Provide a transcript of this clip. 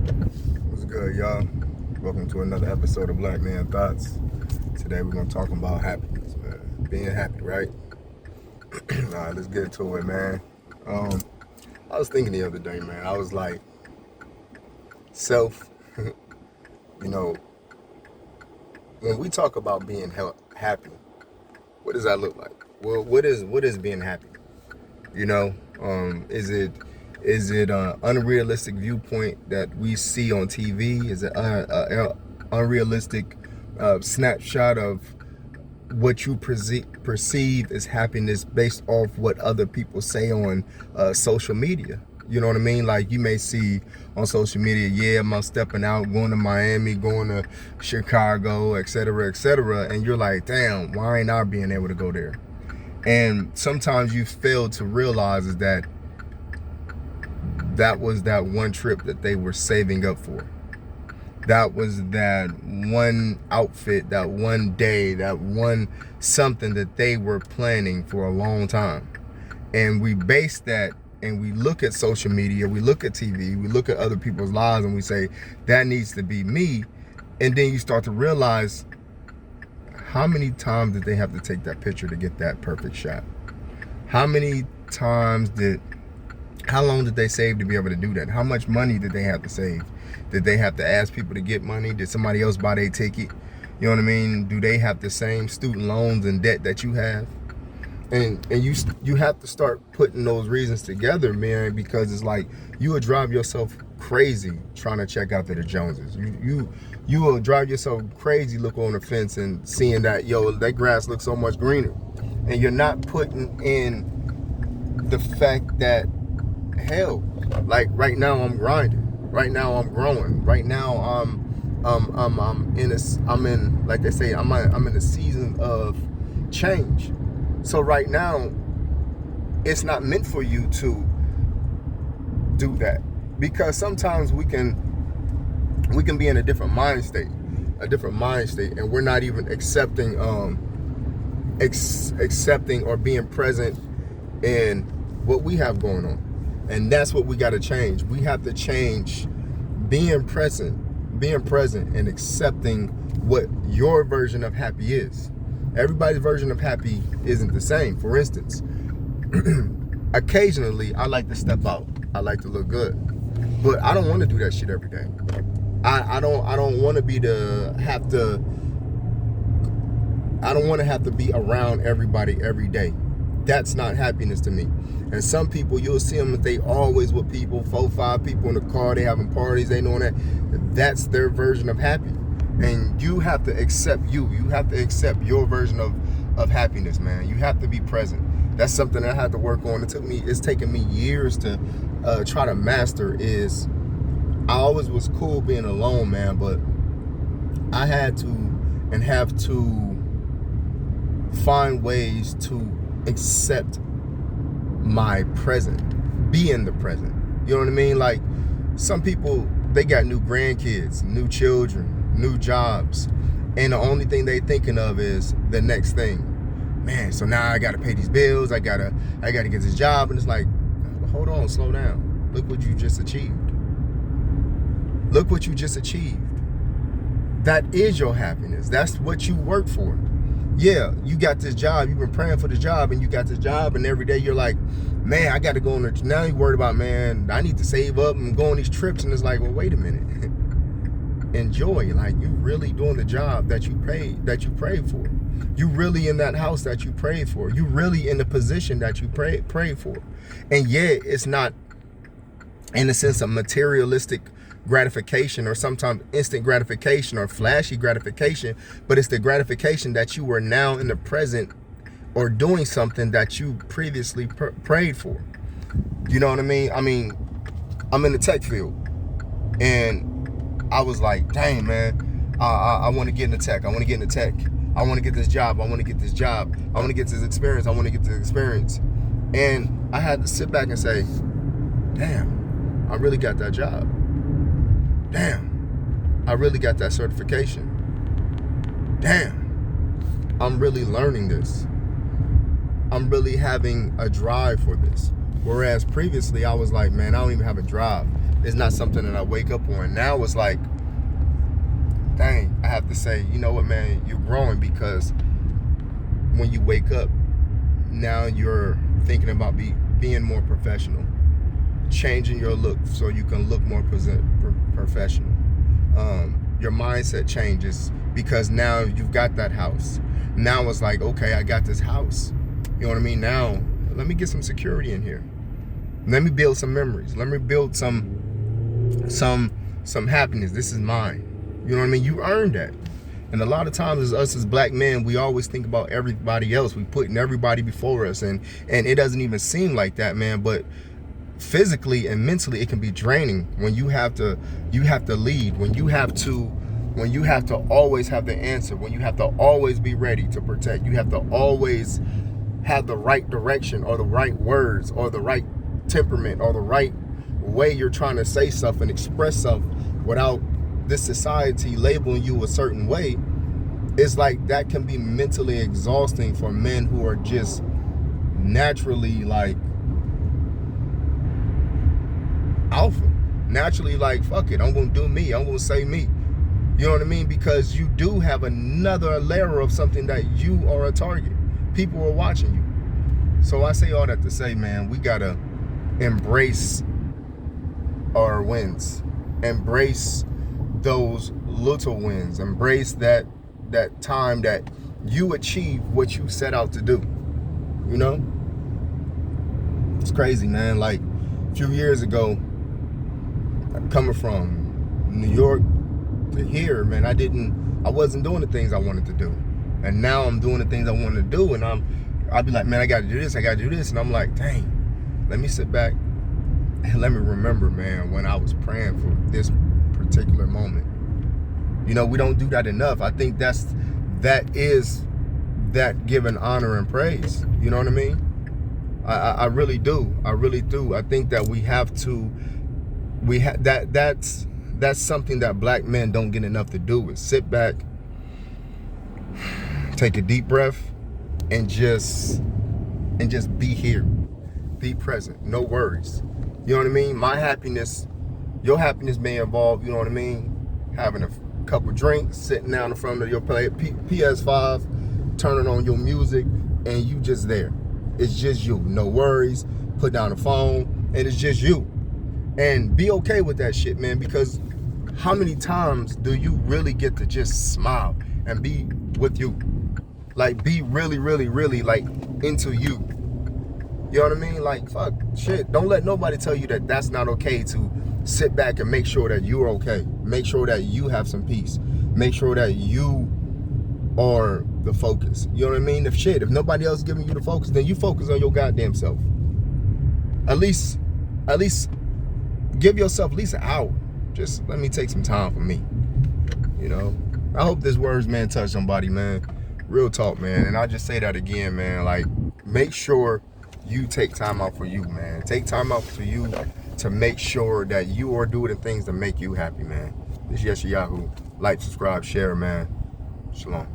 What's good, y'all? Welcome to another episode of Black Man Thoughts. Today we're gonna talk about happiness, man. Being happy, right? All right, let's get to it, man. I was thinking the other day, man. I was like, self, you know, when we talk about being happy, what does that look like? Well, what is being happy? You know, is it an unrealistic viewpoint that we see on TV? Is it an unrealistic snapshot of what you perceive as happiness based off what other people say on social media? You know what I mean? Like, you may see on social media, yeah, I'm stepping out, going to Miami, going to Chicago, et cetera, and you're like, damn, why ain't I being able to go there? And sometimes you fail to realize is that was that one trip that they were saving up for. That was that one outfit, that one day, that one something that they were planning for a long time. And we base that, and we look at social media, we look at TV, we look at other people's lives, and we say, that needs to be me. And then you start to realize, how many times did they have to take that picture to get that perfect shot? How long did they save to be able to do that? How much money did they have to save? Did they have to ask people to get money? Did somebody else buy their ticket? You know what I mean? Do they have the same student loans and debt that you have? And you have to start putting those reasons together, man, because it's like you will drive yourself crazy trying to check out to the Joneses. You will drive yourself crazy looking on the fence and seeing that, yo, that grass looks so much greener. And you're not putting in the fact that, hell, like right now I'm grinding. Right now I'm growing. Right now I'm in like they say, I'm in a season of change. So right now, it's not meant for you to do that, because sometimes we can be in a different mind state, and we're not even accepting or being present in what we have going on. And that's what we got to change. We have to change being present and accepting what your version of happy is. Everybody's version of happy isn't the same. For instance, occasionally I like to step out. I like to look good. But I don't want to do that shit every day. I don't want to have to be around everybody every day. That's not happiness to me. And some people, you'll see them, they always with people, 4-5 people in the car, they having parties, they doing that. That's their version of happy. And you have to accept you. You have to accept your version of happiness, man. You have to be present. That's something I had to work on. It's taken me years to try to master. Is I always was cool being alone, man, but I had to and have to find ways to accept my present, be in the present. You know what I mean? Like, some people, they got new grandkids, new children, new jobs, and the only thing they thinking of is the next thing. Man, so now I gotta pay these bills, I gotta get this job. And it's like, hold on, slow down. Look what you just achieved. Look what you just achieved. That is your happiness. That's what you work for. Yeah, you got this job, you've been praying for the job, and you got this job, and every day you're like, man, I got to go on there. Now you're worried about, man, I need to save up and go on these trips. And it's like, well, wait a minute. Enjoy. Like, you really doing the job that you prayed for. You really in that house that you prayed for. You really in the position that you prayed for. And yeah, it's not in the sense of materialistic gratification or sometimes instant gratification or flashy gratification, but it's the gratification that you are now in the present or doing something that you previously prayed for. You know what I mean? I'm in the tech field, and I was like, dang, man, I want to get into tech. I want to get into tech. I want to get this job. I want to get this job. I want to get this experience. I want to get this experience. And I had to sit back and say, damn, I really got that job. Damn, I really got that certification. Damn, I'm really learning this. I'm really having a drive for this. Whereas previously I was like, man, I don't even have a drive. It's not something that I wake up on. Now it's like, dang, I have to say, you know what, man, you're growing, because when you wake up, now you're thinking about being more professional, changing your look so you can look more professional. Your mindset changes because now you've got that house. Now it's like, okay, I got this house. You know what I mean? Now, let me get some security in here. Let me build some memories. Let me build some happiness. This is mine. You know what I mean? You earned that. And a lot of times as us as black men, we always think about everybody else. We putting everybody before us, and it doesn't even seem like that, man. But physically and mentally, it can be draining when you have to lead, when you have to always have the answer, when you have to always be ready to protect. You have to always have the right direction, or the right words, or the right temperament, or the right way you're trying to say stuff and express stuff without this society labeling you a certain way. It's like that can be mentally exhausting for men who are just naturally like alpha, naturally like, fuck it, I'm gonna do me, I'm gonna say me. You know what I mean? Because you do have another layer of something that you are a target. People are watching you. So I say all that to say, man, we gotta embrace our wins, embrace those little wins, embrace that time that you achieve what you set out to do. You know, it's crazy, man. Like a few years ago, coming from New York to here, man, I wasn't doing the things I wanted to do, and now I'm doing the things I wanted to do, and I'll be like, man, I gotta do this, and I'm like, dang, let me sit back and let me remember, man, when I was praying for this particular moment. You know, we don't do that enough. I think that is giving honor and praise. You know what I mean? I really do. I really do. I think that we have to. That's something that black men don't get enough to do, is sit back, take a deep breath, and just be here, be present, no worries. You know what I mean? My happiness, your happiness may involve, you know what I mean, having a couple drinks, sitting down in front of your PS5, turning on your music, and you just there. It's just you, no worries. Put down the phone, and it's just you. And be okay with that shit, man, because how many times do you really get to just smile and be with you? Like, be really, really, really, like, into you. You know what I mean? Like, fuck, shit. Don't let nobody tell you that that's not okay, to sit back and make sure that you're okay. Make sure that you have some peace. Make sure that you are the focus. You know what I mean? If nobody else is giving you the focus, then you focus on your goddamn self. At least give yourself at least an hour. Just let me take some time for me. You know? I hope this words, man, touch somebody, man. Real talk, man. And I just say that again, man. Like, make sure you take time out for you, man. Take time out for you to make sure that you are doing the things that make you happy, man. This is Yes Yahoo. Like, subscribe, share, man. Shalom.